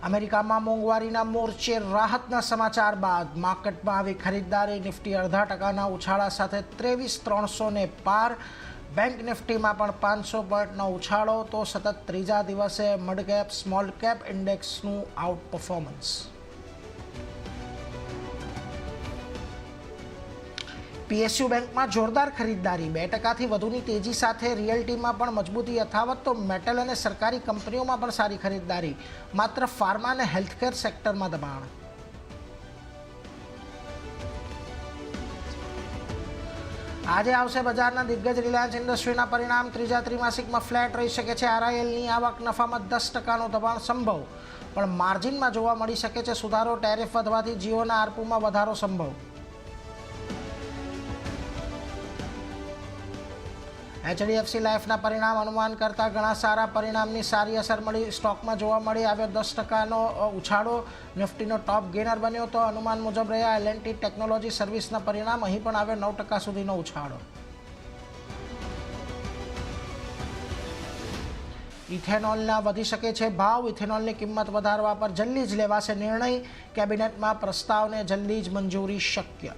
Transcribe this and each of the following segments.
અમેરિકામાં મોંઘવારીના મોરચે રાહતના સમાચાર બાદ માર્કેટમાં આવી ખરીદદારી. નિફ્ટી 0.5%ના ઉછાળા સાથે 23,300ને પાર. બેંક નિફ્ટીમાં પણ 500 પોઈન્ટનો ઉછાળો. તો સતત ત્રીજા દિવસે મિડ કેપ સ્મોલ કેપ ઇન્ડેક્સનું આઉટ પરફોર્મન્સ. પીએસયુ બેંકમાં જોરદાર ખરીદદારી. 2%થી વધુની તેજી સાથે રિયલ્ટીમાં પણ મજબૂતી યથાવત. તો મેટલ અને સરકારી કંપનીઓમાં પણ સારી ખરીદદારી. માત્ર ફાર્મા અને હેલ્થકેર સેક્ટરમાં દબાણ. આજે આવશે બજારના દિગ્ગજ. રિલાયન્સ ઇન્ડસ્ટ્રીના પરિણામ. ત્રીજા ત્રિમાસિકમાં ફ્લેટ રહી શકે છે. આરઆઈએલની આવક નફામાં 10%નો દબાણ સંભવ, પણ માર્જિનમાં જોવા મળી શકે છે સુધારો. ટેરિફ વધવાથી જીઓના આરપુમાં વધારો સંભવ. એચડીએફસી લાઈફના પરિણામ અનુમાન કરતાં ઘણા સારા. પરિણામની સારી અસર મળી સ્ટોકમાં જોવા મળી. આવ્યો 10%નો ઉછાળો. નિફ્ટીનો ટોપ ગેનર બન્યો. તો અનુમાન મુજબ રહ્યા એલએનટી ટેકનોલોજી સર્વિસના પરિણામ. અહીં પણ આવ્યો 9% સુધીનો ઉછાળો. ઇથેનોલના વધી શકે છે ભાવ. ઇથેનોલની કિંમત વધારવા પર જલ્દી જ લેવાશે નિર્ણય. કેબિનેટમાં પ્રસ્તાવને જલ્દી જ મંજૂરી શક્ય.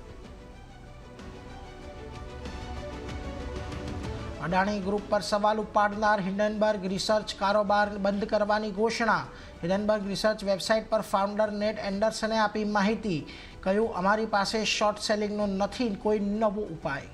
અદાણી ગ્રુપ પર સવાલ ઉપાડનાર હિન્ડનબર્ગ રિસર્ચ કારોબાર બંધ કરવાની ઘોષણા. હિન્ડનબર્ગ રિસર્ચ વેબસાઇટ પર ફાઉન્ડર નેટ એન્ડરસને આપી માહિતી. કહ્યું, અમારી પાસે શોર્ટ સેલિંગનો નથી કોઈ નવો ઉપાય.